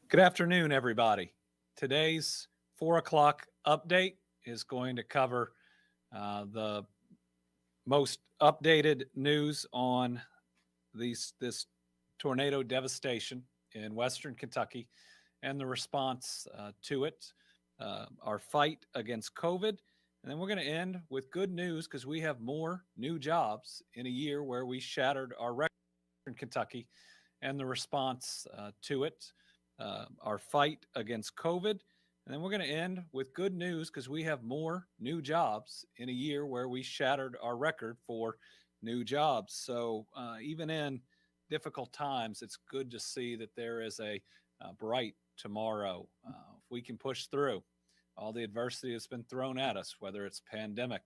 Good afternoon, everybody. Today's 4 o'clock update is going to cover the most updated news on this tornado devastation in Western Kentucky and the response to it, our fight against COVID. And then we're going to end with good news because we have more new jobs in a year where we shattered our record in Kentucky and the response to it, our fight against COVID. And then we're going to end with good news because we have more new jobs in a year where we shattered our record for new jobs. So even in difficult times, it's good to see that there is a bright tomorrow. If we can push through all the adversity that's been thrown at us, whether it's pandemic,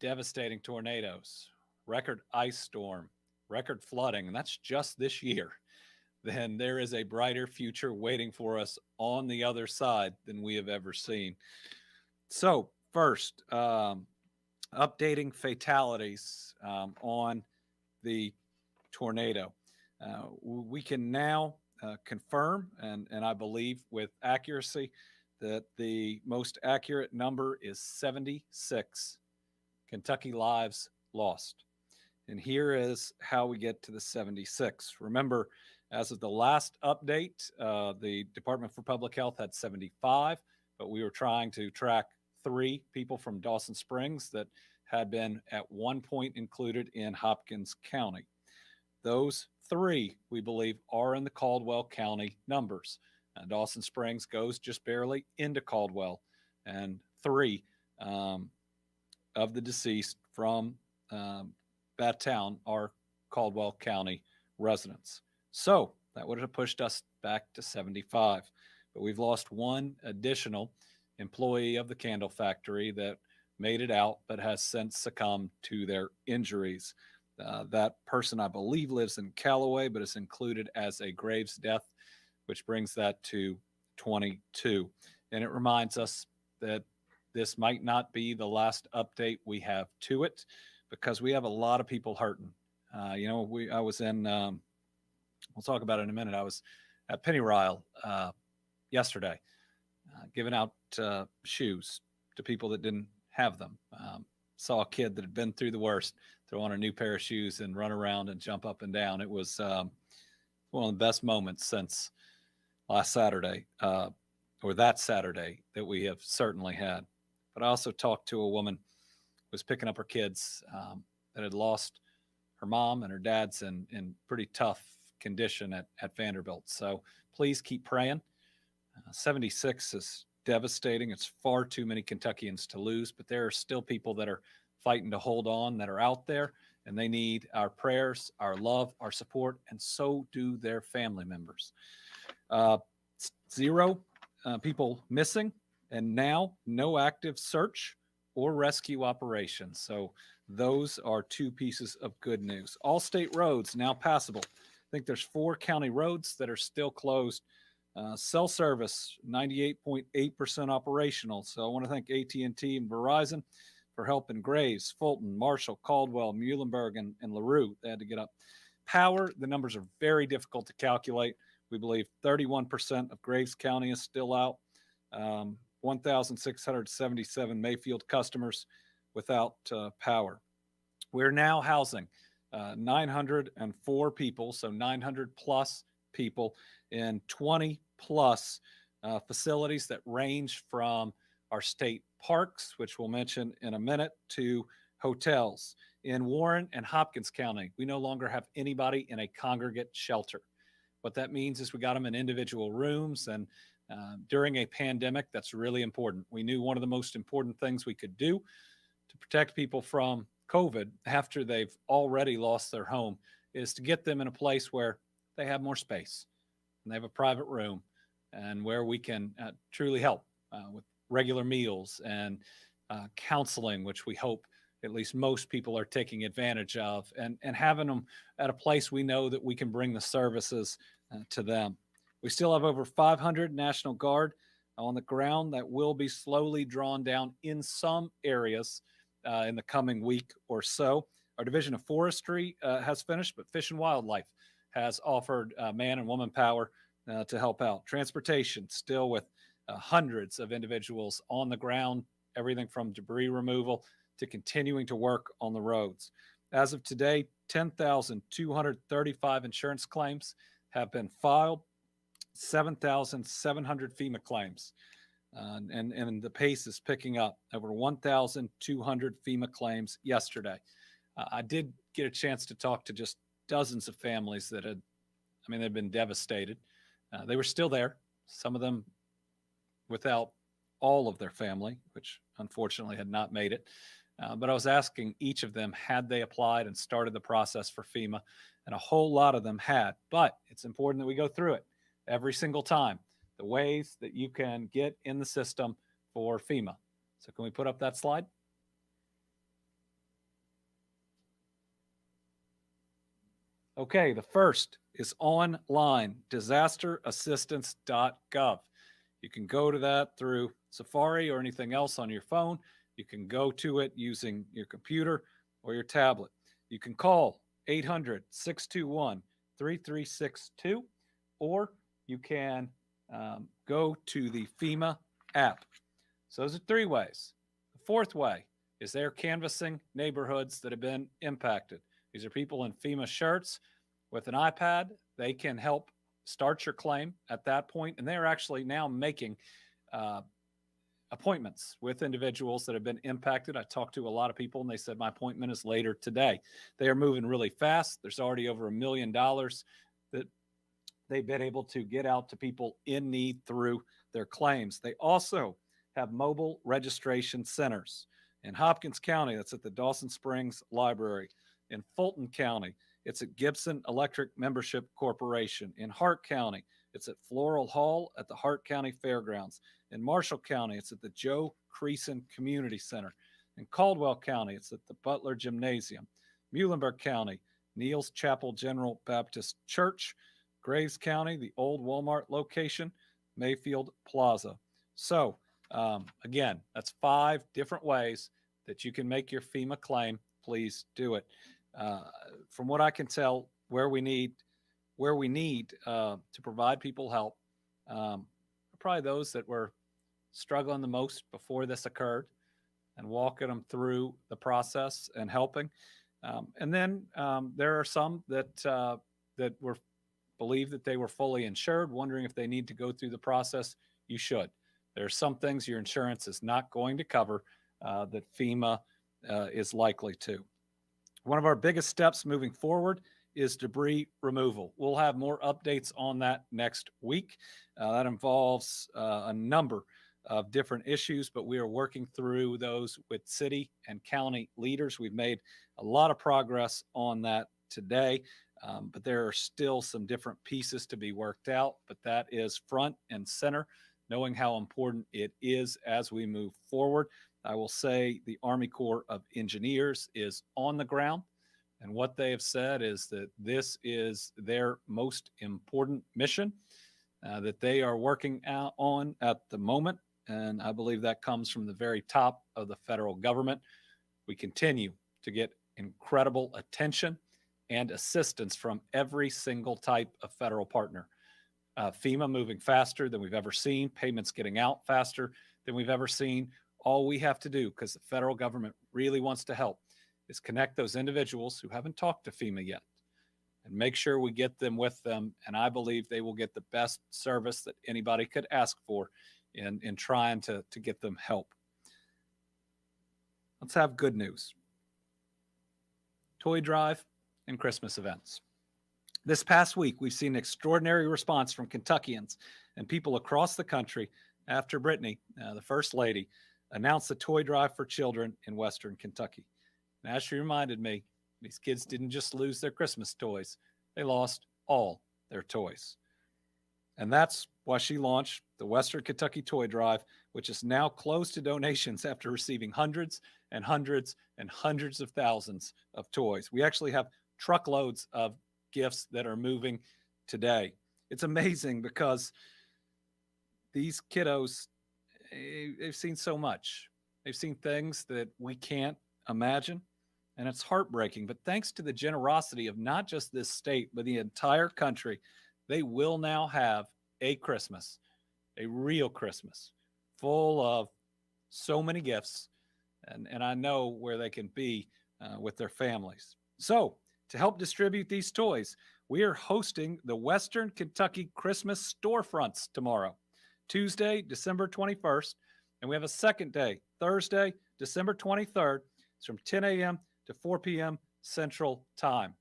devastating tornadoes, record ice storm, record flooding, and that's just this year, then there is a brighter future waiting for us on the other side than we have ever seen. So, first, updating fatalities on the tornado. We can now confirm, and I believe with accuracy, that the most accurate number is 76 Kentucky lives lost. And here is how we get to the 76. Remember, as of the last update, the Department for Public Health had 75, but we were trying to track 3 people from Dawson Springs that had been at one point included in Hopkins County. Those 3, we believe, are in the Caldwell County numbers. Dawson Springs goes just barely into Caldwell, and 3 of the deceased from that town are Caldwell County residents. So that would have pushed us back to 75. But we've lost one additional employee of the candle factory that made it out but has since succumbed to their injuries. That person, I believe, lives in Callaway, but is included as a Graves death, which brings that to 22. And it reminds us that this might not be the last update we have to it because we have a lot of people hurting. I was in, we'll talk about it in a minute. I was at Pennyrile yesterday giving out shoes to people that didn't have them. Saw a kid that had been through the worst throw on a new pair of shoes and run around and jump up and down. It was one of the best moments since last Saturday, or that Saturday, that we have certainly had. But I also talked to a woman who was picking up her kids that had lost her mom and her dad's in pretty tough condition at Vanderbilt. So please keep praying. 76 is devastating. It's far too many Kentuckians to lose, but there are still people that are fighting to hold on, that are out there, and they need our prayers, our love, our support, and so do their family members. 0 people missing, and now no active search or rescue operations. So those are 2 pieces of good news. All state roads now passable. I think there's 4 county roads that are still closed. Cell service 98.8% operational. So I want to thank AT&T and Verizon for helping Graves, Fulton, Marshall, Caldwell, Muhlenberg, and LaRue. They had to get up. Power, the numbers are very difficult to calculate. We believe 31% of Graves County is still out. 1,677 Mayfield customers without power. We're now housing 904 people, so 900 plus people in 20 plus facilities that range from our state parks, which we'll mention in a minute, to hotels. In Warren and Hopkins County, we no longer have anybody in a congregate shelter. What that means is we got them in individual rooms, and during a pandemic, that's really important. We knew one of the most important things we could do to protect people from COVID after they've already lost their home is to get them in a place where they have more space and they have a private room and where we can truly help with regular meals and counseling, which we hope at least most people are taking advantage of, and having them at a place we know that we can bring the services to them. We still have over 500 National Guard on the ground that will be slowly drawn down in some areas in the coming week or so. Our Division of Forestry has finished, but Fish and Wildlife has offered man and woman power to help out. Transportation, still with hundreds of individuals on the ground, everything from debris removal to continuing to work on the roads. As of today, 10,235 insurance claims have been filed, 7,700 FEMA claims. And the pace is picking up. Over 1,200 FEMA claims yesterday. I did get a chance to talk to just dozens of families that they'd been devastated. They were still there, some of them without all of their family, which unfortunately had not made it. But I was asking each of them, had they applied and started the process for FEMA? And a whole lot of them had. But it's important that we go through it every single time, the ways that you can get in the system for FEMA. So can we put up that slide? Okay, the first is online, disasterassistance.gov. You can go to that through Safari or anything else on your phone. You can go to it using your computer or your tablet. You can call 800-621-3362, or you can go to the FEMA app. So those are three ways. The fourth way is they're canvassing neighborhoods that have been impacted. These are people in FEMA shirts with an iPad. They can help start your claim at that point, and they're actually now making appointments with individuals that have been impacted. I talked to a lot of people, and they said, my appointment is later today. They are moving really fast. There's already over $1 million that they've been able to get out to people in need through their claims. They also have mobile registration centers. In Hopkins County, that's at the Dawson Springs Library. In Fulton County, it's at Gibson Electric Membership Corporation. In Hart County, it's at Floral Hall at the Hart County Fairgrounds. In Marshall County, it's at the Joe Creason Community Center. In Caldwell County, it's at the Butler Gymnasium. Muhlenberg County, Neal's Chapel General Baptist Church. Graves County, the old Walmart location, Mayfield Plaza. So, again, that's 5 different ways that you can make your FEMA claim. Please do it. From what I can tell, where we need to provide people help, probably those that were struggling the most before this occurred, and walking them through the process and helping. And then there are some that were believe that they were fully insured, wondering if they need to go through the process. You should. There are some things your insurance is not going to cover that FEMA is likely to. One of our biggest steps moving forward is debris removal. We'll have more updates on that next week. That involves a number of different issues, but we are working through those with city and county leaders. We've made a lot of progress on that today, but there are still some different pieces to be worked out, but that is front and center, knowing how important it is as we move forward. I will say the Army Corps of Engineers is on the ground, and what they have said is that this is their most important mission that they are working on at the moment, and I believe that comes from the very top of the federal government. We continue to get incredible attention and assistance from every single type of federal partner. FEMA moving faster than we've ever seen, payments getting out faster than we've ever seen. All we have to do, because the federal government really wants to help, is connect those individuals who haven't talked to FEMA yet and make sure we get them with them. And I believe they will get the best service that anybody could ask for in trying to get them help. Let's have good news. Toy drive and Christmas events. This past week, we've seen an extraordinary response from Kentuckians and people across the country after Brittany, the First Lady, announced the toy drive for children in Western Kentucky. And as she reminded me, these kids didn't just lose their Christmas toys, they lost all their toys. And that's why she launched the Western Kentucky Toy Drive, which is now closed to donations after receiving hundreds and hundreds and hundreds of thousands of toys. We actually have truckloads of gifts that are moving today. It's amazing because these kiddos, they've seen so much. They've seen things that we can't imagine, and it's heartbreaking. But thanks to the generosity of not just this state, but the entire country, they will now have a Christmas, a real Christmas, full of so many gifts, and I know where they can be with their families. So, to help distribute these toys, we are hosting the Western Kentucky Christmas Storefronts tomorrow, Tuesday, December 21st, and we have a second day, Thursday, December 23rd. It's from 10 a.m. to 4 p.m. Central Time.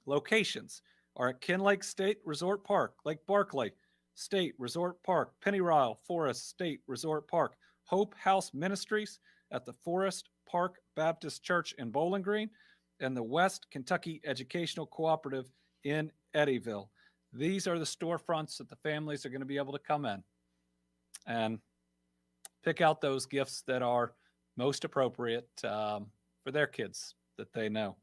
Locations are at Kinlake State Resort Park, Lake Barkley State Resort Park, Pennyrile Forest State Resort Park, Hope House Ministries at the Forest Park Baptist Church in Bowling Green, and the West Kentucky Educational Cooperative in Eddyville. These are the storefronts that the families are going to be able to come in and pick out those gifts that are most appropriate for their kids that they know,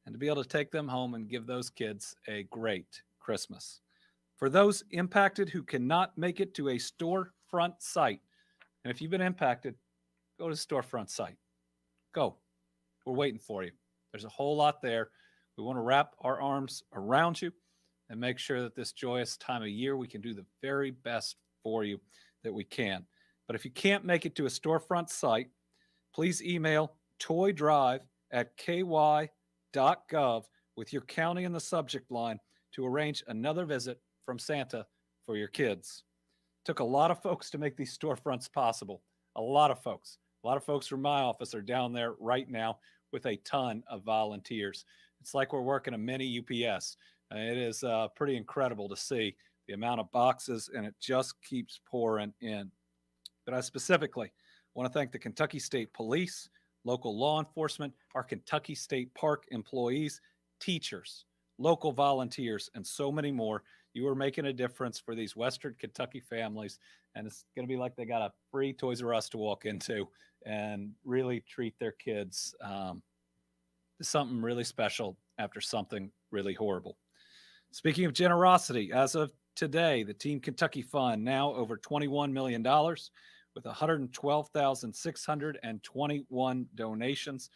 and to be able to take them home and give those kids a great Christmas. For those impacted who cannot make it to a storefront site, and if you've been impacted, go to the storefront site. Go. We're waiting for you. There's a whole lot there. We want to wrap our arms around you and make sure that this joyous time of year we can do the very best for you that we can. But if you can't make it to a storefront site, please email toydrive@ky.gov with your county in the subject line to arrange another visit from Santa for your kids. It took a lot of folks to make these storefronts possible. A lot of folks. A lot of folks from my office are down there right now with a ton of volunteers. It's like we're working a mini UPS. It is pretty incredible to see the amount of boxes, and it just keeps pouring in. But I specifically want to thank the Kentucky State Police, local law enforcement, our Kentucky State Park employees, teachers, local volunteers, and so many more. You are making a difference for these Western Kentucky families, and it's going to be like they got a free Toys R Us to walk into and really treat their kids to something really special after something really horrible. Speaking of generosity, as of today, the Team Kentucky Fund now over $21 million with 112,621 donations.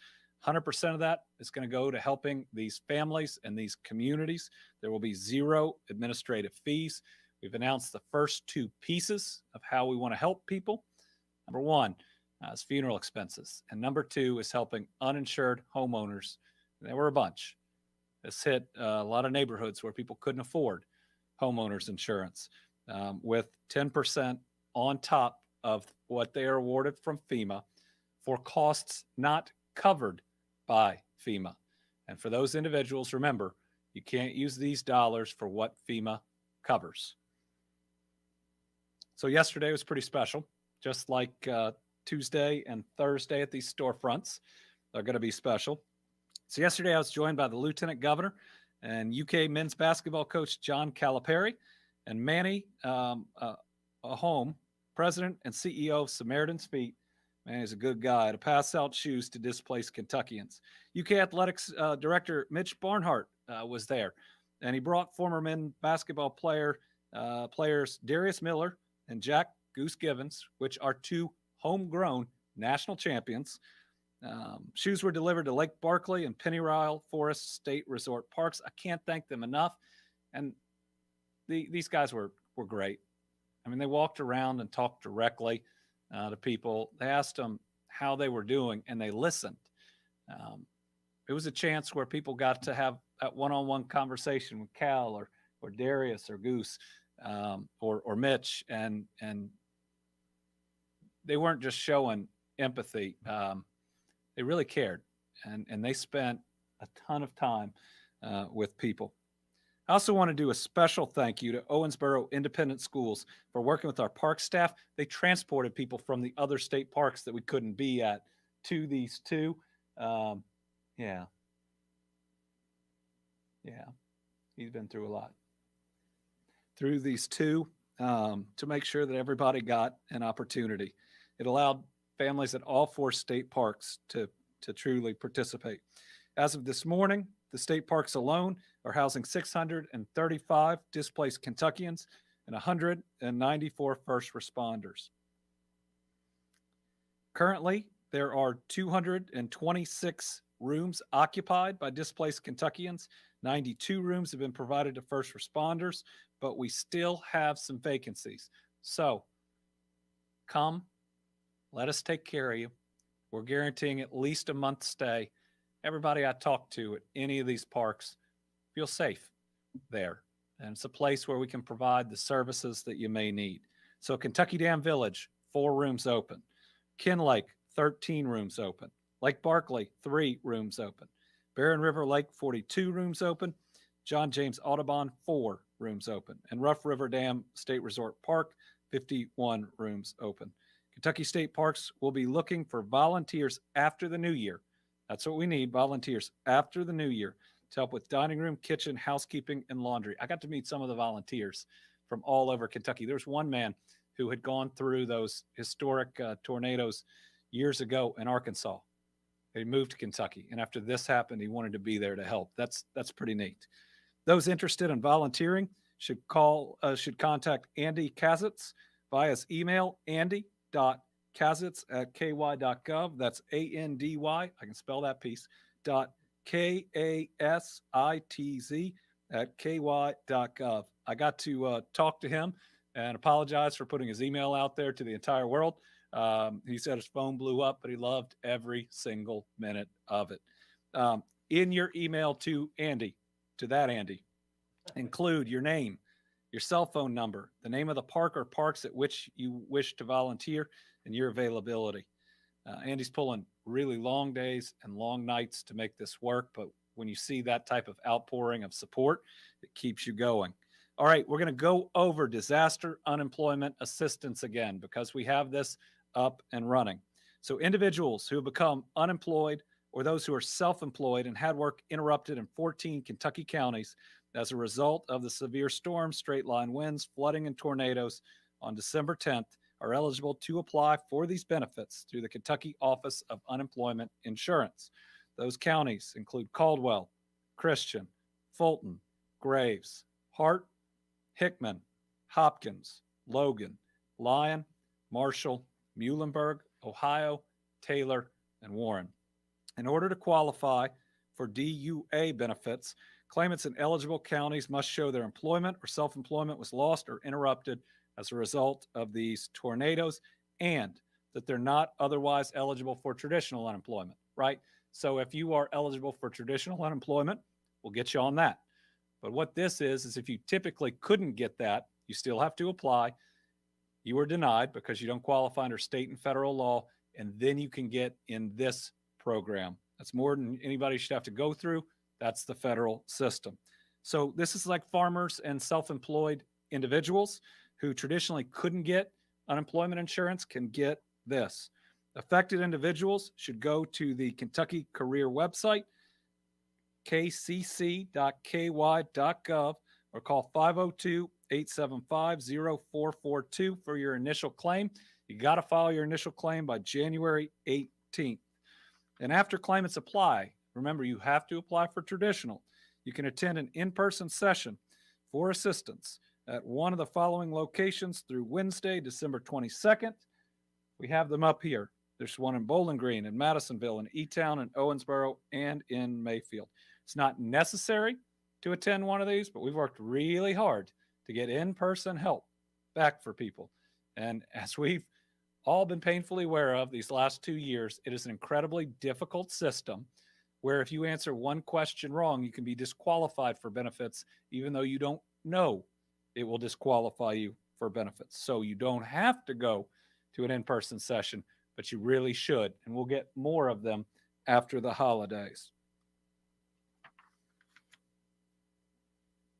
100% of that is going to go to helping these families and these communities. There will be zero administrative fees. We've announced the first two pieces of how we want to help people. Number one is funeral expenses. And number two is helping uninsured homeowners. There were a bunch. This hit a lot of neighborhoods where people couldn't afford homeowners insurance with 10% on top of what they are awarded from FEMA for costs not covered by FEMA. And for those individuals, remember, you can't use these dollars for what FEMA covers. So yesterday was pretty special, just like Tuesday and Thursday at these storefronts. They're going to be special. So yesterday I was joined by the Lieutenant Governor and UK men's basketball coach John Calipari and Manny Ahome, President and CEO of Samaritan's Feet. Man, he's a good guy to pass out shoes to displaced Kentuckians. UK Athletics Director Mitch Barnhart was there, and he brought former men basketball players Darius Miller and Jack Goose Givens, which are two homegrown national champions. Shoes were delivered to Lake Barkley and Pennyrile Forest State Resort Parks. I can't thank them enough. And these guys were great. I mean, they walked around and talked directly to people. They asked them how they were doing, and they listened. It was a chance where people got to have that one-on-one conversation with Cal or Darius or Goose or Mitch, and they weren't just showing empathy. They really cared, and they spent a ton of time with people. I also want to do a special thank you to Owensboro Independent Schools for working with our park staff. They transported people from the other state parks that we couldn't be at to these two. Yeah, he's been through a lot. Through these two to make sure that everybody got an opportunity. It allowed families at all four state parks to truly participate. As of this morning, the state parks alone are housing 635 displaced Kentuckians and 194 first responders. Currently, there are 226 rooms occupied by displaced Kentuckians 92 rooms have been provided to first responders, but we still have some vacancies. So come, let us take care of you. We're guaranteeing at least a month stay. Everybody I talk to at any of these parks feel safe there. And it's a place where we can provide the services that you may need. So Kentucky Dam Village, 4 rooms open. Kinlake, 13 rooms open. Lake Barkley, 3 rooms open. Barren River Lake, 42 rooms open. John James Audubon, 4 rooms open. And Rough River Dam State Resort Park, 51 rooms open. Kentucky State Parks will be looking for volunteers after the new year. That's what we need, volunteers after the new year to help with dining room, kitchen, housekeeping, and laundry. I got to meet some of the volunteers from all over Kentucky. There's one man who had gone through those historic tornadoes years ago in Arkansas. He moved to Kentucky, and after this happened, he wanted to be there to help. That's pretty neat. Those interested in volunteering should contact Andy Kazitz via his email, andy.kazitz@ky.gov. That's ANDY. I can spell that piece. KASITZ@ky.gov. I got to talk to him and apologize for putting his email out there to the entire world. He said his phone blew up, but he loved every single minute of it. In your email to Andy, include your name, your cell phone number, the name of the park or parks at which you wish to volunteer, and your availability. Andy's pulling really long days and long nights to make this work, but when you see that type of outpouring of support, it keeps you going. All right, we're going to go over disaster unemployment assistance again because we have this up and running. So individuals who have become unemployed or those who are self-employed and had work interrupted in 14 Kentucky counties as a result of the severe storms, straight line winds, flooding, and tornadoes on December 10th are eligible to apply for these benefits through the Kentucky Office of Unemployment Insurance. Those counties include Caldwell, Christian, Fulton, Graves, Hart, Hickman, Hopkins, Logan, Lyon, Marshall, Muhlenberg, Ohio, Taylor, and Warren. In order to qualify for DUA benefits, claimants in eligible counties must show their employment or self-employment was lost or interrupted as a result of these tornadoes and that they're not otherwise eligible for traditional unemployment, right? So if you are eligible for traditional unemployment, we'll get you on that. But what this is if you typically couldn't get that, you still have to apply. You are denied because you don't qualify under state and federal law, and then you can get in this program. That's more than anybody should have to go through. That's the federal system. So this is like farmers and self-employed individuals who traditionally couldn't get unemployment insurance can get this. Affected individuals should go to the Kentucky Career website, kcc.ky.gov, or call 502-875-0442 for your initial claim. You got to file your initial claim by January 18th. And after claimants apply, remember, you have to apply for traditional. You can attend an in-person session for assistance at one of the following locations through Wednesday, December 22nd. We have them up here. There's one in Bowling Green, in Madisonville, in E-Town, in Owensboro, and in Mayfield. It's not necessary to attend one of these, but we've worked really hard to get in-person help back for people. And as we've all been painfully aware of these last 2 years, it is an incredibly difficult system where if you answer one question wrong, you can be disqualified for benefits, even though you don't know it will disqualify you for benefits. So you don't have to go to an in-person session, but you really should. And we'll get more of them after the holidays.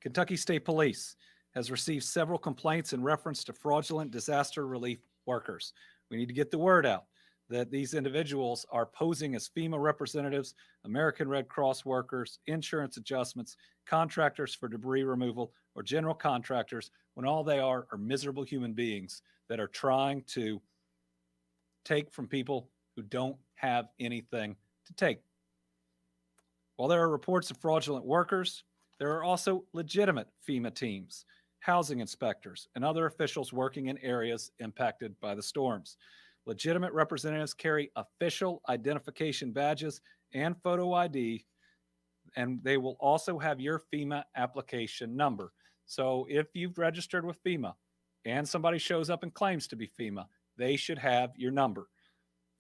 Kentucky State Police has received several complaints in reference to fraudulent disaster relief workers. We need to get the word out that these individuals are posing as FEMA representatives, American Red Cross workers, insurance adjustments, contractors for debris removal, or general contractors, when all they are miserable human beings that are trying to take from people who don't have anything to take. While there are reports of fraudulent workers, there are also legitimate FEMA teams, housing inspectors, and other officials working in areas impacted by the storms. Legitimate representatives carry official identification badges and photo ID and they will also have your FEMA application number. So if you've registered with FEMA and somebody shows up and claims to be FEMA, they should have your number.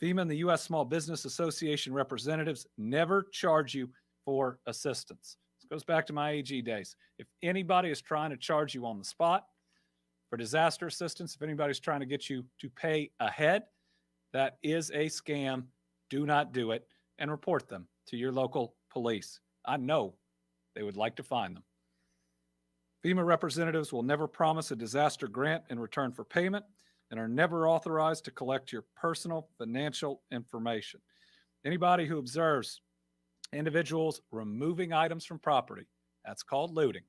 FEMA and the U.S. Small Business Association representatives never charge you for assistance. This goes back to my AG days. If anybody is trying to charge you on the spot for disaster assistance, if anybody's trying to get you to pay ahead, that is a scam. Do not do it, and report them to your local police. I know they would like to find them. FEMA representatives will never promise a disaster grant in return for payment and are never authorized to collect your personal financial information. Anybody who observes individuals removing items from property, that's called looting,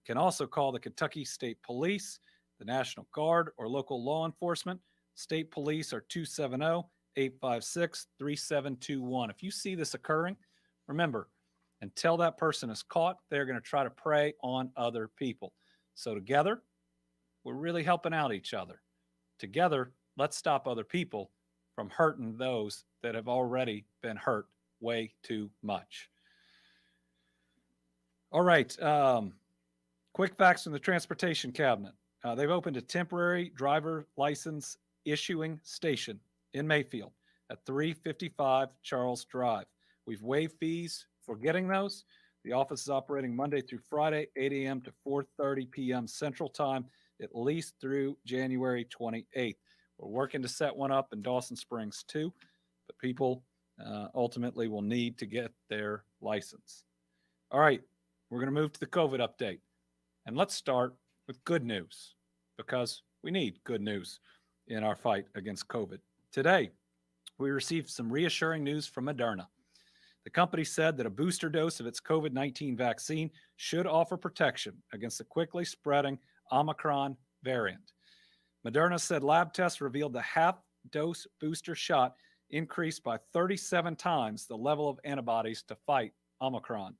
can also call the Kentucky State Police, the National Guard, or local law enforcement. State Police are 270-856-3721. If you see this occurring, remember, until that person is caught, they're going to try to prey on other people. So together, we're really helping out each other. Together, let's stop other people from hurting those that have already been hurt way too much. All right. Quick facts from the Transportation Cabinet. They've opened a temporary driver license issuing station in Mayfield at 355 Charles Drive. We've waived fees for getting those. The office is operating Monday through Friday, 8 a.m. to 4:30 p.m. Central Time, at least through January 28th. We're working to set one up in Dawson Springs too, but people ultimately will need to get their license. All right, we're going to move to the COVID update. And let's start with good news, because we need good news in our fight against COVID. Today, we received some reassuring news from Moderna. The company said that a booster dose of its COVID-19 vaccine should offer protection against the quickly spreading Omicron variant. Moderna said lab tests revealed the half-dose booster shot increased by 37 times the level of antibodies to fight Omicron.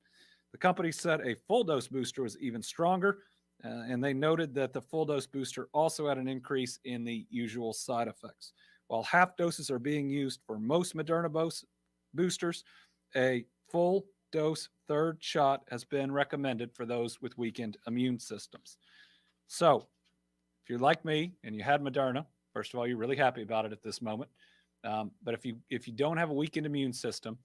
The company said a full-dose booster was even stronger, and they noted that the full-dose booster also had an increase in the usual side effects. While half doses are being used for most Moderna boosters, a full-dose third shot has been recommended for those with weakened immune systems. So, if you're like me and you had Moderna, first of all, you're really happy about it at this moment. But if you don't have a weakened immune system,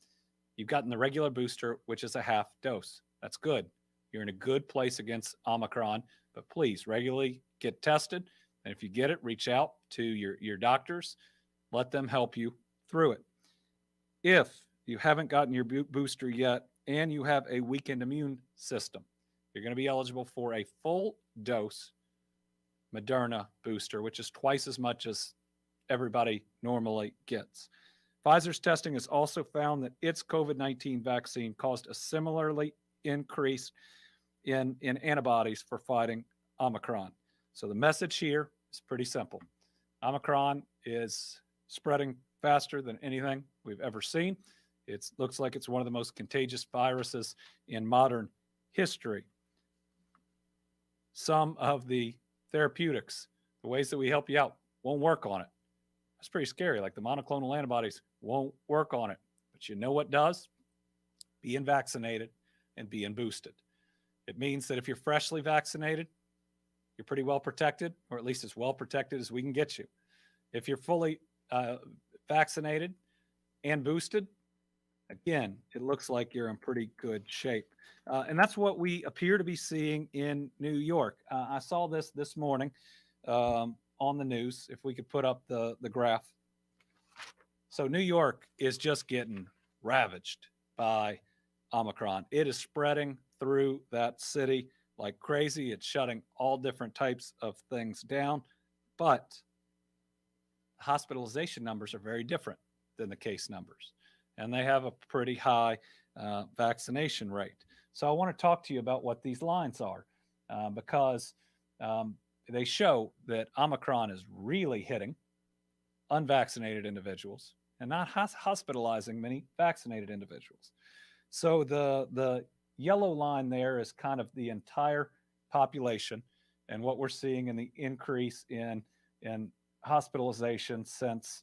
you've gotten the regular booster, which is a half dose. That's good. You're in a good place against Omicron, but please regularly get tested. And if you get it, reach out to your doctors. Let them help you through it. If you haven't gotten your booster yet and you have a weakened immune system, you're going to be eligible for a full dose Moderna booster, which is twice as much as everybody normally gets. Pfizer's testing has also found that its COVID-19 vaccine caused a similarly increase in antibodies for fighting Omicron. So the message here is pretty simple. Omicron is spreading faster than anything we've ever seen. It looks like it's one of the most contagious viruses in modern history. Some of the therapeutics, the ways that we help you out, won't work on it. That's pretty scary. Like the monoclonal antibodies won't work on it. But you know what does? Being vaccinated and being boosted. It means that if you're freshly vaccinated, you're pretty well protected, or at least as well protected as we can get you. If you're fully vaccinated and boosted, again, it looks like you're in pretty good shape. And that's what we appear to be seeing in New York. I saw this morning on the news, if we could put up the graph. So New York is just getting ravaged by Omicron. It is spreading through that city like crazy. It's shutting all different types of things down. But hospitalization numbers are very different than the case numbers. And they have a pretty high vaccination rate. So I want to talk to you about what these lines are because they show that Omicron is really hitting unvaccinated individuals and not hospitalizing many vaccinated individuals. So the yellow line there is kind of the entire population and what we're seeing in the increase in hospitalization since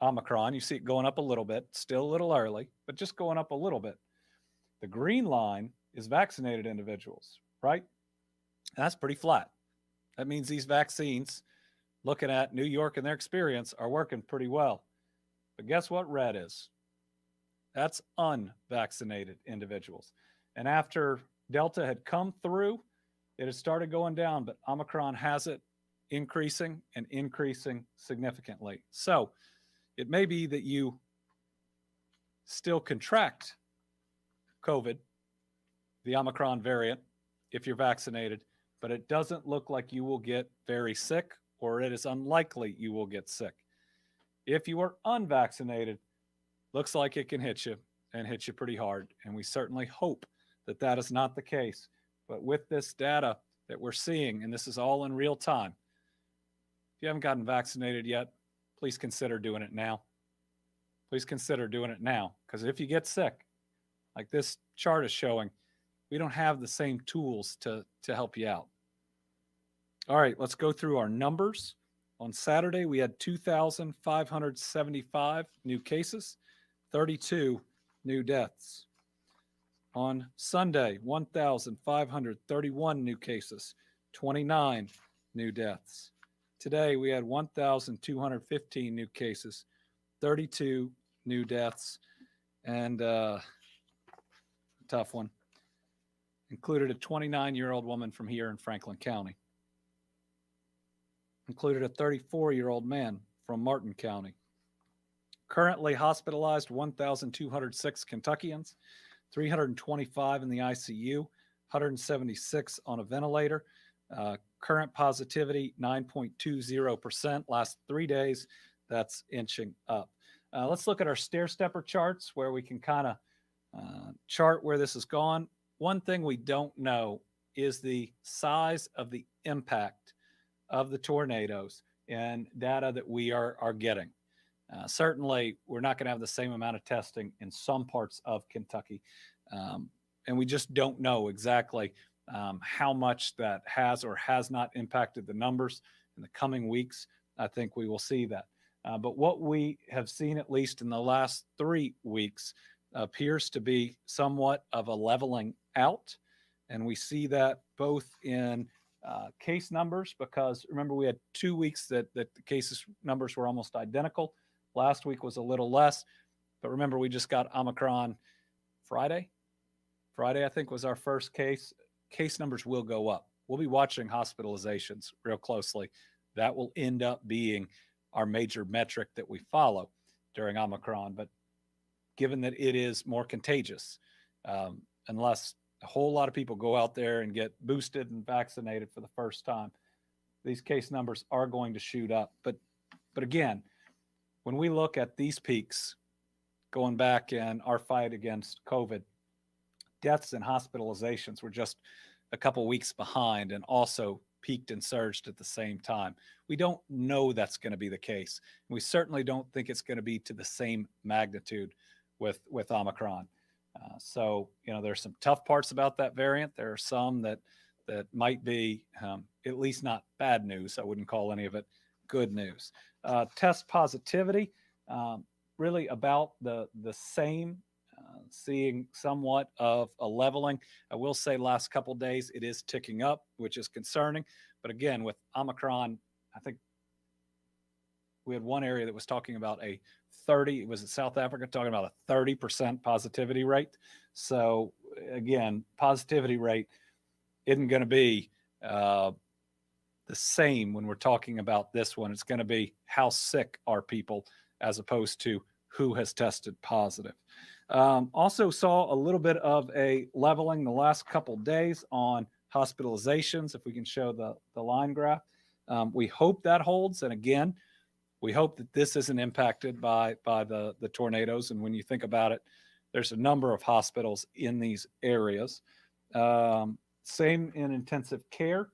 Omicron. You see it going up a little bit, still a little early, but just going up a little bit. The green line is vaccinated individuals, right? And that's pretty flat. That means these vaccines, looking at New York and their experience, are working pretty well. But guess what red is? That's unvaccinated individuals. And after Delta had come through, it had started going down, but Omicron has it increasing and increasing significantly. So it may be that you still contract COVID, the Omicron variant, if you're vaccinated, but it doesn't look like you will get very sick, or it is unlikely you will get sick. If you are unvaccinated, looks like it can hit you and hit you pretty hard. And we certainly hope that that is not the case. But with this data that we're seeing, and this is all in real time, if you haven't gotten vaccinated yet, please consider doing it now. Please consider doing it now, because if you get sick, like this chart is showing, we don't have the same tools to help you out. All right, let's go through our numbers. On Saturday, we had 2,575 new cases, 32 new deaths. On Sunday, 1,531 new cases, 29 new deaths. Today, we had 1,215 new cases, 32 new deaths, and a tough one. Included a 29-year-old woman from here in Franklin County. Included a 34-year-old man from Martin County. Currently hospitalized 1,206 Kentuckians, 325 in the ICU, 176 on a ventilator. Current positivity 9.20%. Last 3 days, that's inching up. Let's look at our stair-stepper charts where we can kind of chart where this has gone. One thing we don't know is the size of the impact of the tornadoes and data that we are getting. Certainly, we're not going to have the same amount of testing in some parts of Kentucky. And we just don't know exactly how much that has or has not impacted the numbers in the coming weeks. I think we will see that. But what we have seen, at least in the last 3 weeks, appears to be somewhat of a leveling out. And we see that both in case numbers, because remember, we had 2 weeks that the cases numbers were almost identical. Last week was a little less, but remember, we just got Omicron Friday. Friday, I think, was our first case. Case numbers will go up. We'll be watching hospitalizations real closely. That will end up being our major metric that we follow during Omicron. But given that it is more contagious, unless a whole lot of people go out there and get boosted and vaccinated for the first time, these case numbers are going to shoot up. But again, when we look at these peaks, going back in our fight against COVID, deaths and hospitalizations were just a couple weeks behind and also peaked and surged at the same time. We don't know that's going to be the case. We certainly don't think it's going to be to the same magnitude with Omicron. So, there's some tough parts about that variant. There are some that might be at least not bad news. I wouldn't call any of it good news. Test positivity, really about the same, seeing somewhat of a leveling. I will say last couple of days it is ticking up, which is concerning. But again, with Omicron, I think we had one area that was talking about it was in South Africa, talking about a 30% positivity rate. So again, positivity rate isn't going to be the same when we're talking about this one. It's going to be how sick are people as opposed to who has tested positive. Also saw a little bit of a leveling the last couple days on hospitalizations, if we can show the line graph. We hope that holds. And again, we hope that this isn't impacted by the tornadoes. And when you think about it, there's a number of hospitals in these areas. Same in intensive care,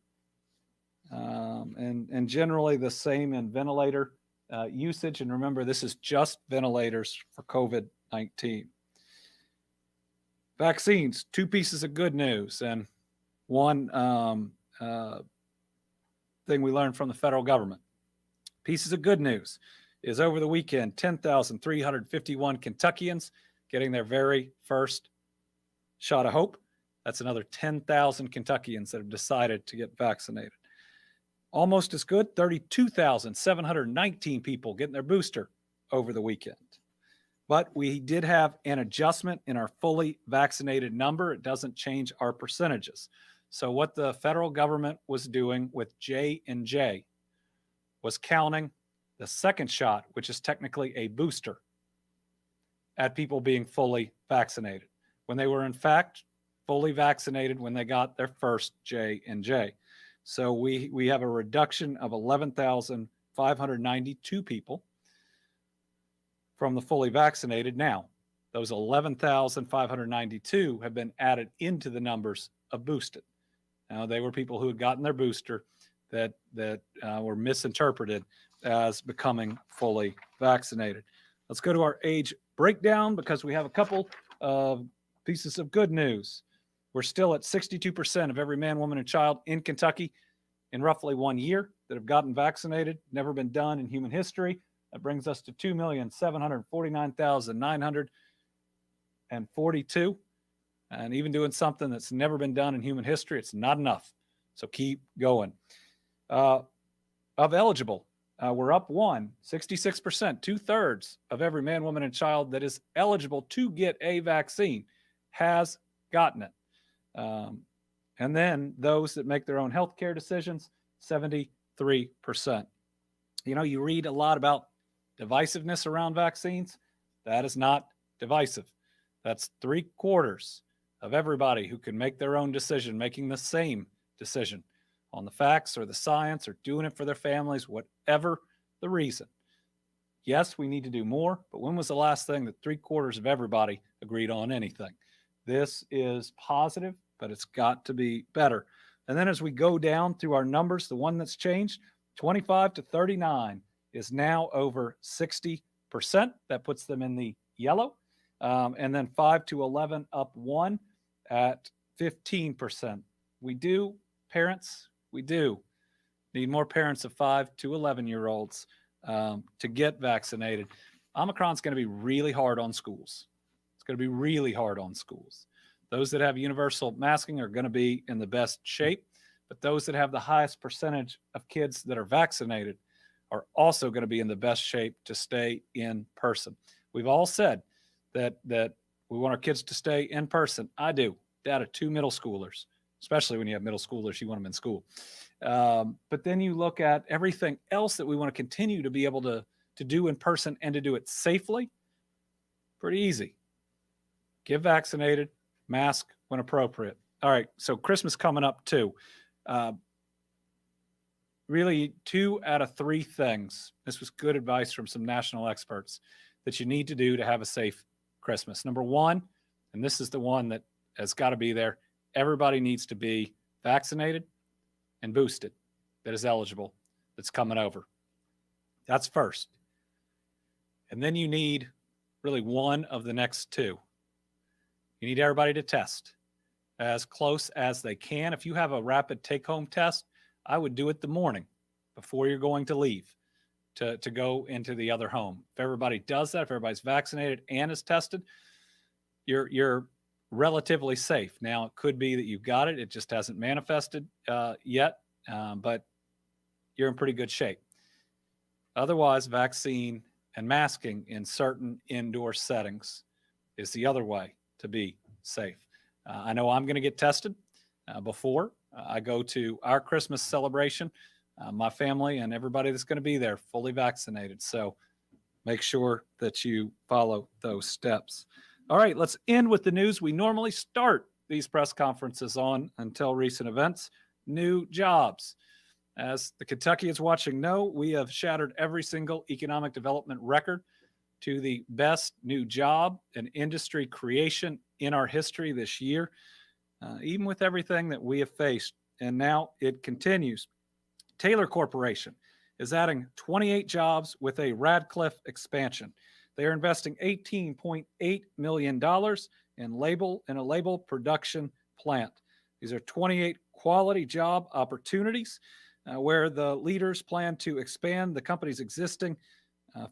and generally the same in ventilator usage. And remember, this is just ventilators for COVID-19. Vaccines, 2 pieces of good news. And one thing we learned from the federal government. Pieces of good news is over the weekend, 10,351 Kentuckians getting their very first shot of hope. That's another 10,000 Kentuckians that have decided to get vaccinated. Almost as good, 32,719 people getting their booster over the weekend. But we did have an adjustment in our fully vaccinated number. It doesn't change our percentages. So what the federal government was doing with J&J was counting the second shot, which is technically a booster, at people being fully vaccinated, when they were in fact fully vaccinated when they got their first J&J. So we have a reduction of 11,592 people from the fully vaccinated. Now, those 11,592 have been added into the numbers of boosted. Now, they were people who had gotten their booster that were misinterpreted as becoming fully vaccinated. Let's go to our age breakdown because we have a couple of pieces of good news. We're still at 62% of every man, woman, and child in Kentucky in roughly 1 year that have gotten vaccinated. Never been done in human history. That brings us to 2,749,942. And even doing something that's never been done in human history, it's not enough. So keep going. Of eligible, we're up 66%, 2/3 of every man, woman, and child that is eligible to get a vaccine has gotten it. And then those that make their own healthcare decisions, 73%. You know, you read a lot about divisiveness around vaccines. That is not divisive. That's 3/4 of everybody who can make their own decision, making the same decision on the facts or the science or doing it for their families, whatever the reason. Yes, we need to do more, but when was the last thing that 3/4 of everybody agreed on anything? This is positive, but it's got to be better. And then as we go down through our numbers, the one that's changed, 25 to 39 is now over 60%. That puts them in the yellow. And then 5 to 11 up 1 at 15%. Parents, we do need more parents of 5 to 11-year-olds to get vaccinated. Omicron's going to be really hard on schools. It's going to be really hard on schools. Those that have universal masking are going to be in the best shape, but those that have the highest percentage of kids that are vaccinated are also going to be in the best shape to stay in person. We've all said that we want our kids to stay in person. I do. Dad of 2 middle schoolers, especially when you have middle schoolers, you want them in school. But then you look at everything else that we want to continue to be able to do in person and to do it safely. Pretty easy. Get vaccinated, mask when appropriate. All right, so Christmas coming up too. Really 2 out of 3 things, this was good advice from some national experts, that you need to do to have a safe Christmas. Number 1, and this is the one that has got to be there, everybody needs to be vaccinated and boosted that is eligible, that's coming over. That's first. And then you need really one of the next 2. You need everybody to test as close as they can. If you have a rapid take-home test, I would do it the morning before you're going to leave to go into the other home. If everybody does that, if everybody's vaccinated and is tested, you're relatively safe. Now, it could be that you've got it. It just hasn't manifested yet, but you're in pretty good shape. Otherwise, vaccine and masking in certain indoor settings is the other way to be safe. I know I'm going to get tested before I go to our Christmas celebration. My family and everybody that's going to be there fully vaccinated. So make sure that you follow those steps. All right, let's end with the news we normally start these press conferences on until recent events. New jobs. As the Kentuckians watching know, we have shattered every single economic development record to the best new job and industry creation in our history this year, even with everything that we have faced. And now it continues. Taylor Corporation is adding 28 jobs with a Radcliffe expansion. They are investing $18.8 million in a label production plant. These are 28 quality job opportunities where the leaders plan to expand the company's existing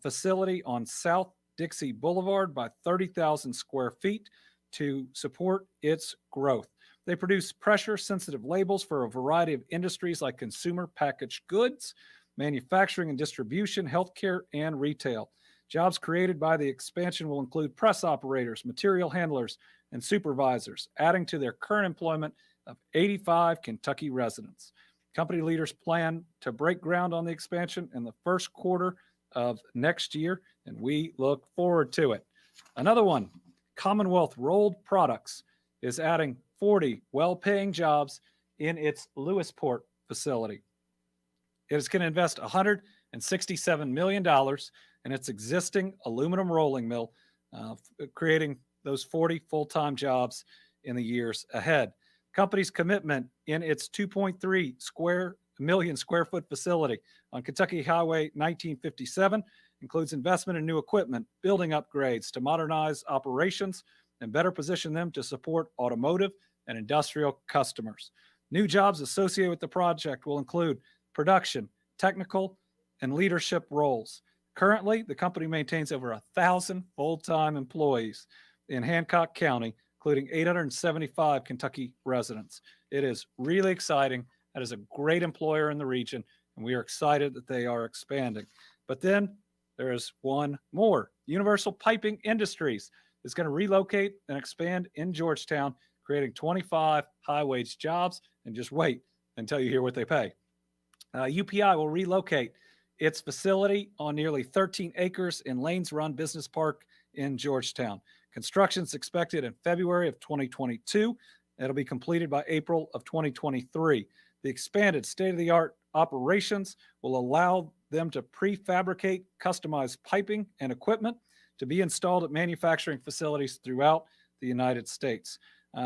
facility on South Dixie Boulevard by 30,000 square feet to support its growth. They produce pressure-sensitive labels for a variety of industries like consumer packaged goods, manufacturing and distribution, healthcare, and retail. Jobs created by the expansion will include press operators, material handlers, and supervisors, adding to their current employment of 85 Kentucky residents. Company leaders plan to break ground on the expansion in the first quarter of next year, and we look forward to it. Another one, Commonwealth Rolled Products, is adding 40 well-paying jobs in its Lewisport facility. It is going to invest $167 million in its existing aluminum rolling mill, creating those 40 full-time jobs in the years ahead. Company's commitment in its 2.3 million square foot facility on Kentucky Highway 1957 includes investment in new equipment, building upgrades to modernize operations, and better position them to support automotive and industrial customers. New jobs associated with the project will include production, technical, and leadership roles. Currently, the company maintains over 1,000 full-time employees in Hancock County, including 875 Kentucky residents. It is really exciting. That is a great employer in the region, and we are excited that they are expanding. But then there is one more. Universal Piping Industries is going to relocate and expand in Georgetown, creating 25 high-wage jobs. And just wait until you hear what they pay. UPI will relocate its facility on nearly 13 acres in Lanes Run Business Park in Georgetown. Construction is expected in February of 2022. It'll be completed by April of 2023. The expanded state-of-the-art operations will allow them to prefabricate customized piping and equipment to be installed at manufacturing facilities throughout the United States.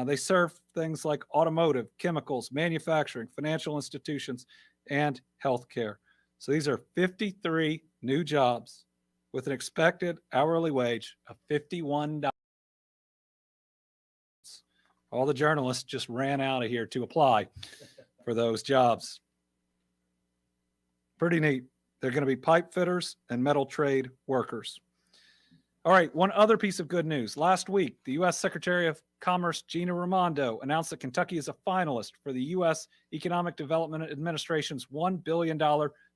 They serve things like automotive, chemicals, manufacturing, financial institutions, and healthcare. So these are 53 new jobs with an expected hourly wage of $51. All the journalists just ran out of here to apply for those jobs. Pretty neat. They're going to be pipe fitters and metal trade workers. All right, one other piece of good news. Last week, the U.S. Secretary of Commerce, Gina Raimondo, announced that Kentucky is a finalist for the U.S. Economic Development Administration's $1 billion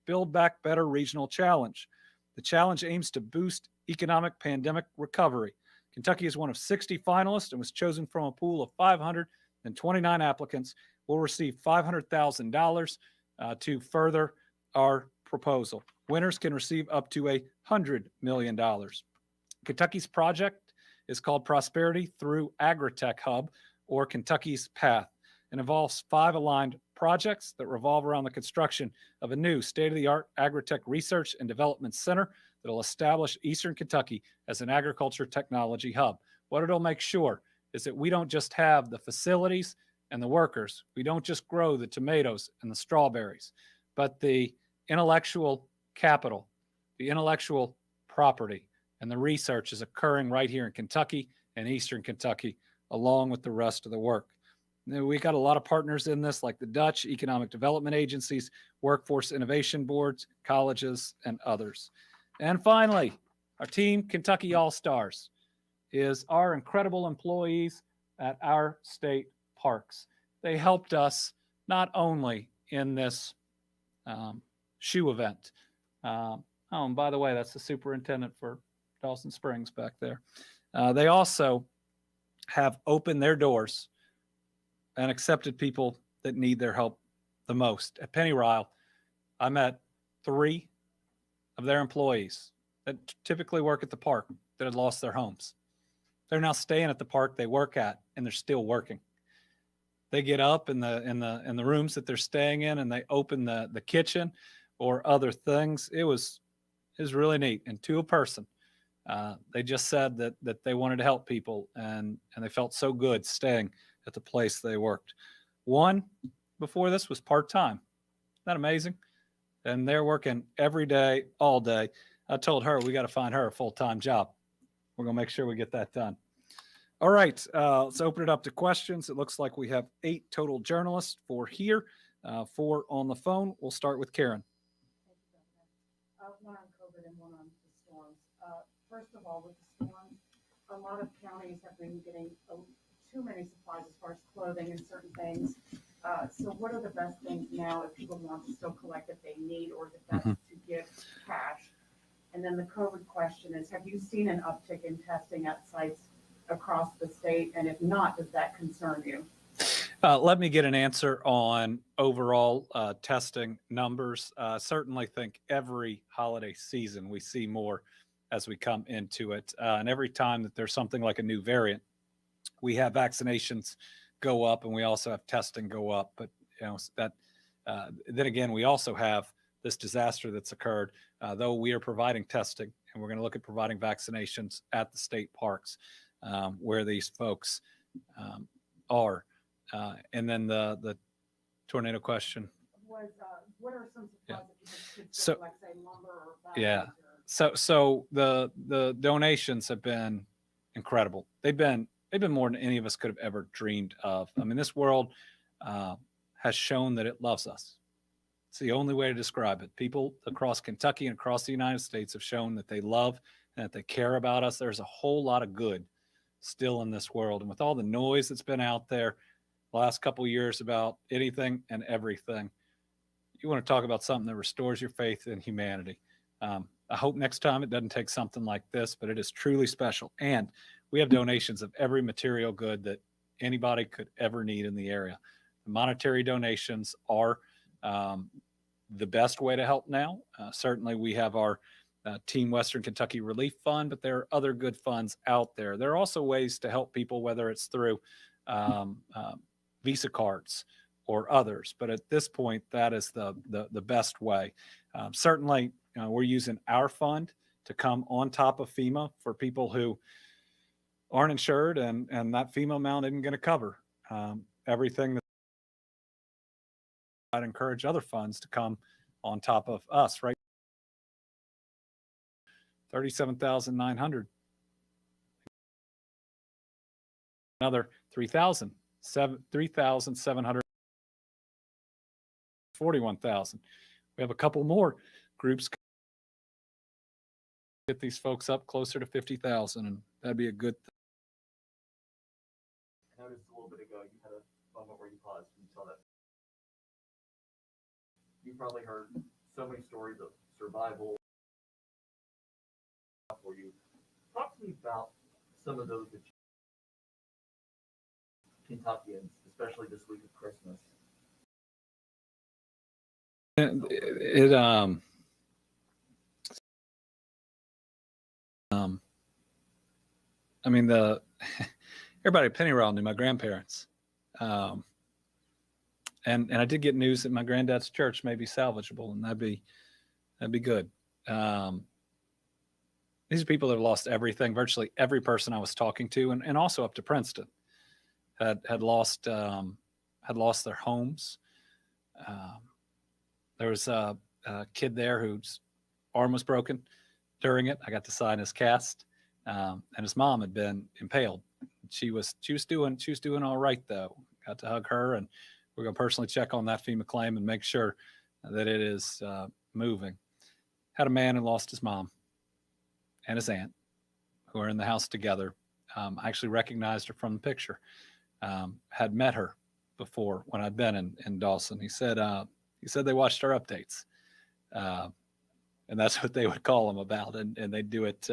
Build Back Better Regional Challenge. The challenge aims to boost economic pandemic recovery. Kentucky is one of 60 finalists and was chosen from a pool of 529 applicants. We'll receive $500,000 to further our proposal. Winners can receive up to $100 million. Kentucky's project is called Prosperity Through Agritech Hub, or Kentucky's Path, and involves 5 aligned projects that revolve around the construction of a new state-of-the-art agritech research and development center that will establish Eastern Kentucky as an agriculture technology hub. What it'll make sure is that we don't just have the facilities and the workers. We don't just grow the tomatoes and the strawberries, but the intellectual capital, the intellectual property, and the research is occurring right here in Kentucky and Eastern Kentucky, along with the rest of the work. We got a lot of partners in this, like the Dutch Economic Development Agencies, Workforce Innovation Boards, colleges, and others. And finally, our team, Kentucky All-Stars, is our incredible employees at our state parks. They helped us not only in this shoe event. Oh, and by the way, that's the superintendent for Dawson Springs back there. They also have opened their doors and accepted people that need their help the most. At Penny Ryle, I met 3 of their employees that typically work at the park that had lost their homes. They're now staying at the park they work at, and they're still working. They get up in the rooms that they're staying in, and they open the kitchen or other things. It was really neat. And to a person, they just said that they wanted to help people, and they felt so good staying at the place they worked. One before this was part-time. Isn't that amazing? And they're working every day, all day. I told her we got to find her a full-time job. We're going to make sure we get that done. All right, let's open it up to questions. It looks like we have 8 total journalists for here, 4 on the phone. We'll start with Karen. One on COVID and one on the storms. First of all, with the storms, lot of counties have been getting too many supplies as far as clothing and certain things. So what are the best things now if people want to still collect if they need, or is it best to give cash? And then the COVID question is, have you seen an uptick in testing at sites across the state? And if not, does that concern you? Let me get an answer on overall testing numbers. Certainly think every holiday season we see more as we come into it. And every time that there's something like a new variant, we have vaccinations go up and we also have testing go up. But that then again, we also have this disaster that's occurred, though we are providing testing and we're going to look at providing vaccinations at the state parks where these folks are. And then the tornado question was, what are some supplies that you could so, like say lumber or yeah. So the donations have been incredible. They've been more than any of us could have ever dreamed of. I mean, this world has shown that it loves us. It's the only way to describe it. People across Kentucky and across the United States have shown that they love and that they care about us. There's a whole lot of good still in this world. And with all the noise that's been out there the last couple of years about anything and everything, you want to talk about something that restores your faith in humanity. I hope next time it doesn't take something like this, but it is truly special. And we have donations of every material good that anybody could ever need in the area. The monetary donations are the best way to help now. Certainly we have our Team Western Kentucky Relief Fund, but there are other good funds out there. There are also ways to help people, whether it's through Visa cards or others. But at this point, that is the best way. Certainly, we're using our fund to come on top of FEMA for people who aren't insured, and that FEMA amount isn't going to cover everything. I'd encourage other funds to come on top of us, right? 37,900. Another 3,700. 41,000. We have a couple more groups get these folks up closer to 50,000, and that'd be a good thing. I noticed a little bit ago you had a moment where you paused and you saw that. You probably heard so many stories of survival. For you, talk to me about some of those that Kentuckians, especially this week of Christmas. I mean, everybody at Pennyroyal knew my grandparents. And I did get news that my granddad's church may be salvageable, and that'd be good. These are people that have lost everything. Virtually every person I was talking to, and also up to Princeton, had lost their homes. There was a kid there whose arm was broken during it. I got to sign his cast, and his mom had been impaled. She was doing all right though. Got to hug her, and we're gonna personally check on that FEMA claim and make sure that it is moving. Had a man who lost his mom and his aunt, who are in the house together. I actually recognized her from the picture. Had met her before when I'd been in Dawson. He said they watched our updates, and that's what they would call them about, and they do it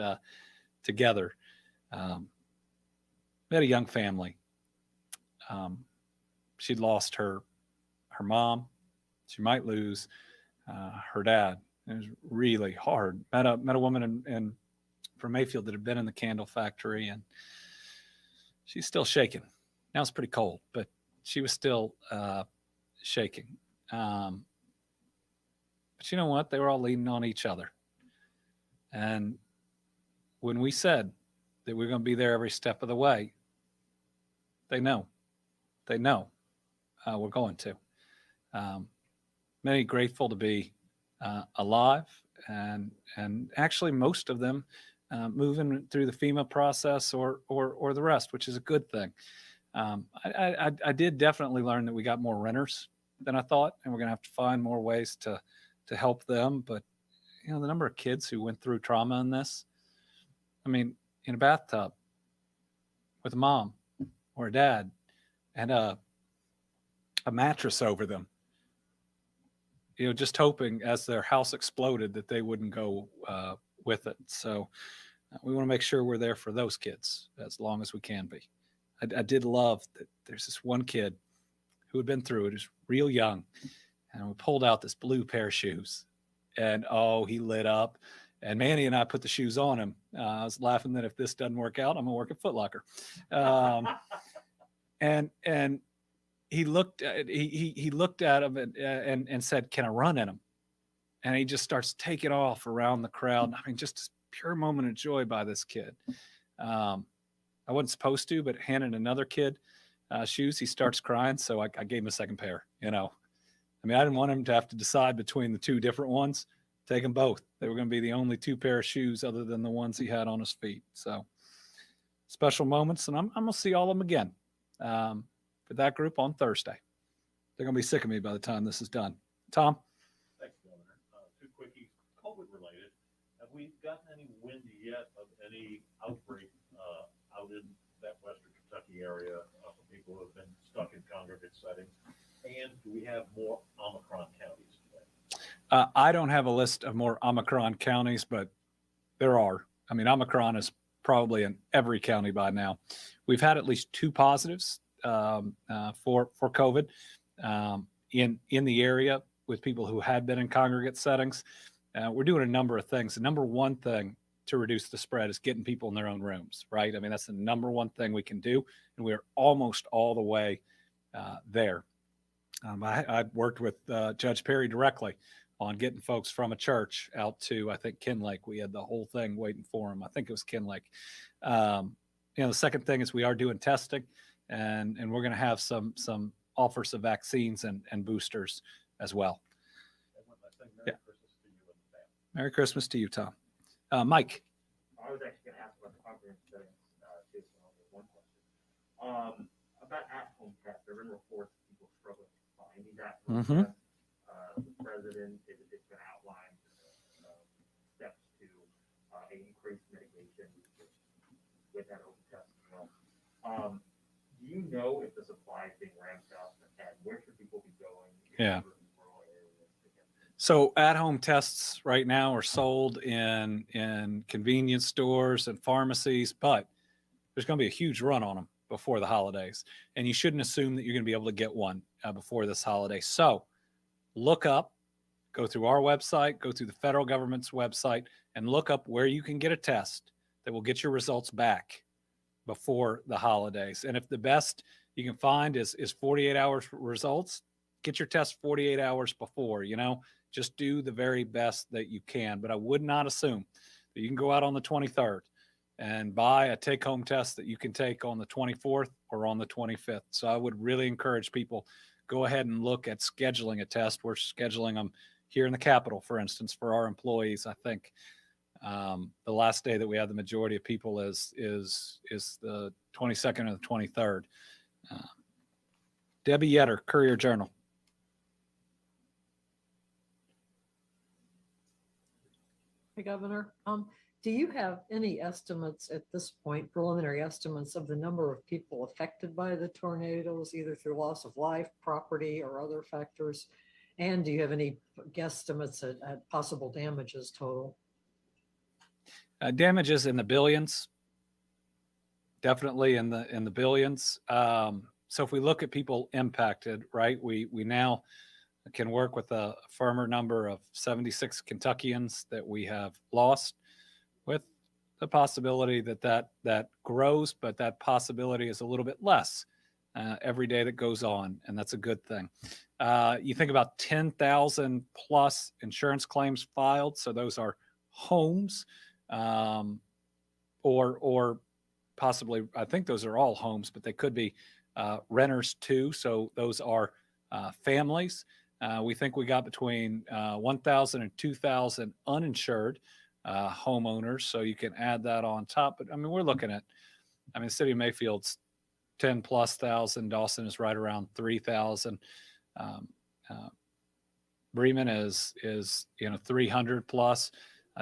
together. We had a young family. She'd lost her mom. She might lose her dad. It was really hard. Met a woman from Mayfield that had been in the candle factory, and she's still shaking. Now it's pretty cold, but she was still shaking. But you know what? They were all leaning on each other. And when we said that we're going to be there every step of the way, they know. They know we're going to. Many grateful to be alive, and actually most of them moving through the FEMA process or the rest, which is a good thing. I did definitely learn that we got more renters than I thought, and we're going to have to find more ways to help them. But the number of kids who went through trauma in this, I mean, in a bathtub, with a mom or a dad and a mattress over them, just hoping as their house exploded that they wouldn't go with it. So we want to make sure we're there for those kids as long as we can be. I did love that there's this one kid who had been through it, was real young, and we pulled out this blue pair of shoes, and oh, he lit up. And Manny and I put the shoes on him. I was laughing that if this doesn't work out, I'm gonna work at Foot Locker. And he looked at he looked at him and said, "Can I run in him?" And he just starts taking off around the crowd. I mean, just a pure moment of joy by this kid. I wasn't supposed to, but handed another kid shoes, he starts crying. So I gave him a second pair. I mean, I didn't want him to have to decide between the two different ones. Take them both. They were going to be the only two pair of shoes other than the ones he had on his feet. So special moments, and I'm going to see all of them again for that group on Thursday. They're going to be sick of me by the time this is done. Tom? Thanks, Governor. Two quickies, COVID related. Have we gotten any wind yet of any outbreak out in that Western Kentucky area of people who have been stuck in congregate settings? And do we have more Omicron counties today? I don't have a list of more Omicron counties, but there are. I mean, Omicron is probably in every county by now. We've had at least 2 positives for COVID in the area with people who had been in congregate settings. We're doing a number of things. The number one thing to reduce the spread is getting people in their own rooms, right? I mean, that's the number one thing we can do, and we're almost all the way there. I worked with Judge Perry directly on getting folks from a church out to, I think, Kinlake. We had the whole thing waiting for them. I think it was Kinlake. The second thing is we are doing testing, and we're going to have some offers of vaccines and boosters as well. Merry Christmas to you, Tom. Mike. I was actually going to ask about the congregate settings too, so I'll get one question. About at-home tests, there have been reports of people struggling to find these at-home tests. The president is going to outline steps to increase mitigation with at-home tests as well. Do you know if the supply is being ramped up, and where should people be going? Yeah. So at-home tests right now are sold in convenience stores and pharmacies, but there's going to be a huge run on them before the holidays. And you shouldn't assume that you're going to be able to get one before this holiday. So look up, go through our website, go through the federal government's website, and look up where you can get a test that will get your results back before the holidays. And if the best you can find is 48 hours results, get your test 48 hours before, just do the very best that you can. But I would not assume that you can go out on the 23rd and buy a take-home test that you can take on the 24th or on the 25th. So I would really encourage people, go ahead and look at scheduling a test. We're scheduling them here in the Capitol, for instance, for our employees. I think the last day that we have the majority of people is the 22nd or the 23rd. Debbie Yetter, Courier-Journal. Hey, Governor, do you have any estimates at this point, preliminary estimates of the number of people affected by the tornadoes, either through loss of life, property, or other factors? And do you have any guesstimates at possible damages total? Damages in the billions, definitely in the billions. So if we look at people impacted, right, we now can work with a firmer number of 76 Kentuckians that we have lost, with the possibility that grows, but that possibility is a little bit less every day that goes on, and that's a good thing. You think about 10,000 plus insurance claims filed, so those are homes, or possibly, I think those are all homes, but they could be renters too, so those are families. We think we got between 1,000 and 2,000 uninsured homeowners, so you can add that on top. But I mean, we're looking at, the city of Mayfield's 10 plus thousand. Dawson is right around 3,000. Bremen is 300 plus.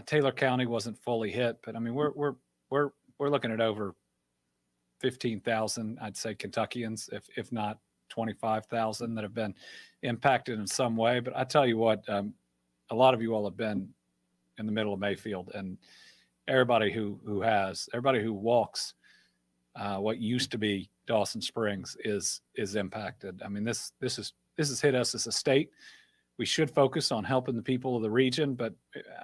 Taylor County wasn't fully hit, but I mean, we're looking at over 15,000, I'd say, Kentuckians, if not 25,000, that have been impacted in some way. But I tell you what, a lot of you all have been in the middle of Mayfield, and everybody who walks what used to be Dawson Springs is impacted. I mean, this has hit us as a state. We should focus on helping the people of the region, but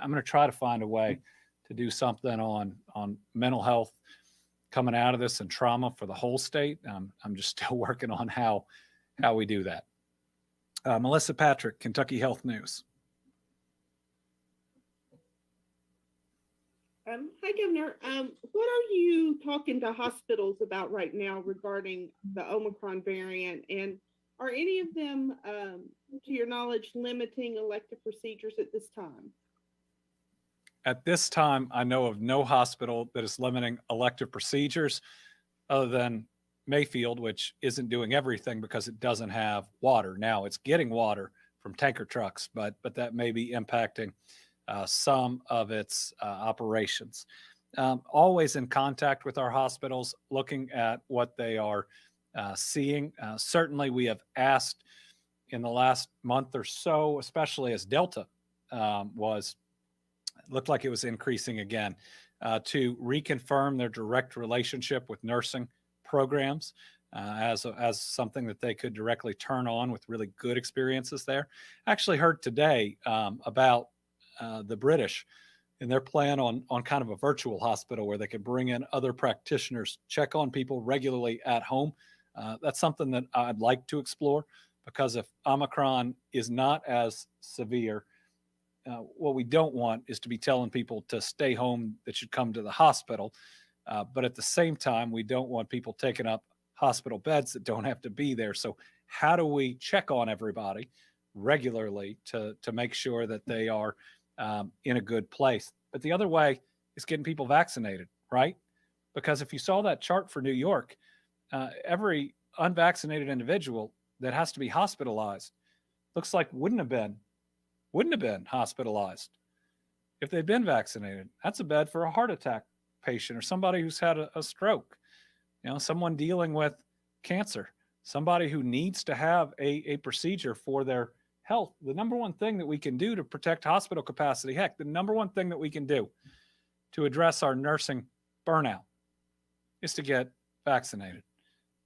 I'm going to try to find a way to do something on mental health coming out of this and trauma for the whole state. I'm just still working on how we do that. Melissa Patrick, Kentucky Health News. Hi, Governor. What are you talking to hospitals about right now regarding the Omicron variant? And are any of them, to your knowledge, limiting elective procedures at this time? At this time, I know of no hospital that is limiting elective procedures other than Mayfield, which isn't doing everything because it doesn't have water. Now it's getting water from tanker trucks, but that may be impacting some of its operations. Always in contact with our hospitals, looking at what they are seeing. Certainly, we have asked in the last month or so, especially as Delta looked like it was increasing again, to reconfirm their direct relationship with nursing programs as something that they could directly turn on with really good experiences there. I actually heard today about the British and their plan on kind of a virtual hospital where they could bring in other practitioners, check on people regularly at home. That's something that I'd like to explore, because if Omicron is not as severe, what we don't want is to be telling people to stay home that should come to the hospital. But at the same time, we don't want people taking up hospital beds that don't have to be there. So how do we check on everybody regularly to make sure that they are in a good place? But the other way is getting people vaccinated, right? Because if you saw that chart for New York, every unvaccinated individual that has to be hospitalized looks like wouldn't have been hospitalized if they'd been vaccinated. That's a bed for a heart attack patient or somebody who's had a stroke, someone dealing with cancer, somebody who needs to have a procedure for their health. The number one thing that we can do to protect hospital capacity, heck, the number one thing that we can do to address our nursing burnout is to get vaccinated.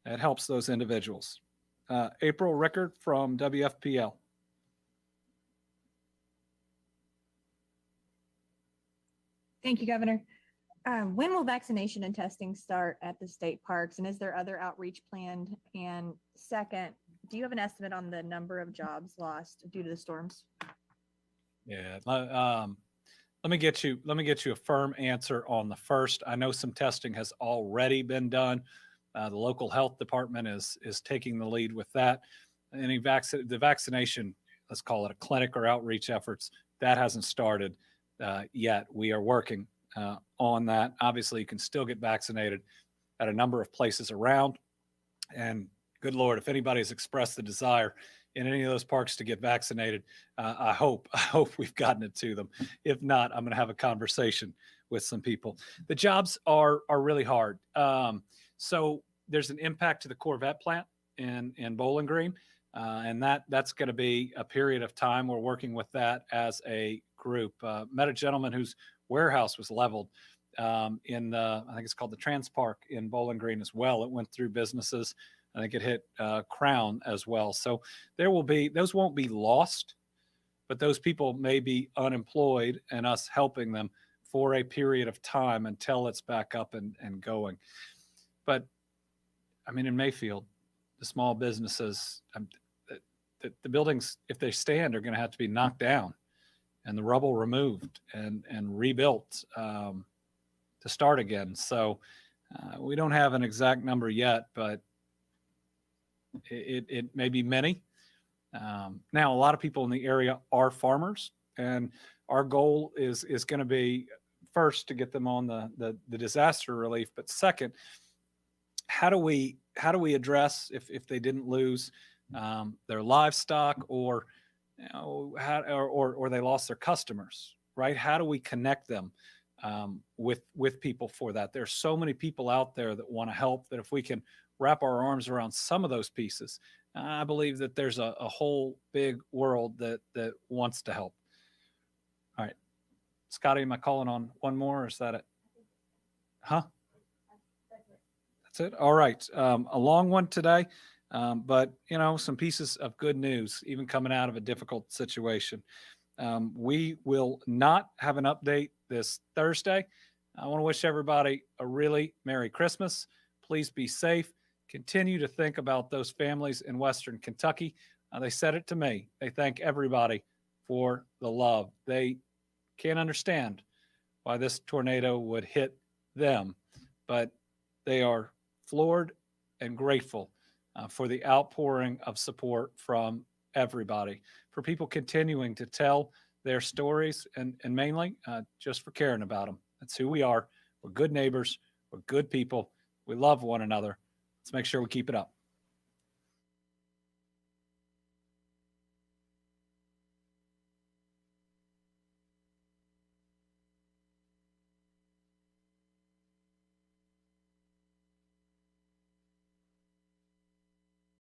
It helps those individuals. April Rickard from WFPL. Thank you, Governor. When will vaccination and testing start at the state parks, and is there other outreach planned? And second, do you have an estimate on the number of jobs lost due to the storms? Yeah. Let me get you a firm answer on the first. I know some testing has already been done. The local health department is taking the lead with that. The vaccination, let's call it a clinic or outreach efforts, that hasn't started yet. We are working on that. Obviously, you can still get vaccinated at a number of places around. And good Lord, if anybody's expressed the desire in any of those parks to get vaccinated, I hope we've gotten it to them. If not, I'm going to have a conversation with some people. The jobs are really hard. So there's an impact to the Corvette plant in Bowling Green. And that's going to be a period of time. We're working with that as a group. Met a gentleman whose warehouse was leveled in I think it's called the Trans Park in Bowling Green as well. It went through businesses. I think it hit Crown as well. So those won't be lost, but those people may be unemployed and us helping them for a period of time until it's back up and going. But I mean, in Mayfield, the small businesses, the buildings, if they stand, are going to have to be knocked down and the rubble removed and rebuilt to start again. So we don't have an exact number yet, but it may be many. Now, a lot of people in the area are farmers, and our goal is going to be first to get them on the disaster relief, but second, how do we address if they didn't lose their livestock or or they lost their customers, right? How do we connect them with people for that. There's so many people out there that want to help, that if we can wrap our arms around some of those pieces, I believe that there's a whole big world that wants to help. All right, Scotty, am I calling on one more, or is that it? Huh? That's it. All right. A long one today, but some pieces of good news, even coming out of a difficult situation. We will not have an update this Thursday. I want to wish everybody a really Merry Christmas. Please be safe. Continue to think about those families in Western Kentucky. They said it to me. They thank everybody for the love. They can't understand why this tornado would hit them, but they are floored and grateful for the outpouring of support from everybody, for people continuing to tell their stories, and mainly just for caring about them. That's who we are. We're good neighbors. We're good people. We love one another. Let's make sure we keep it up.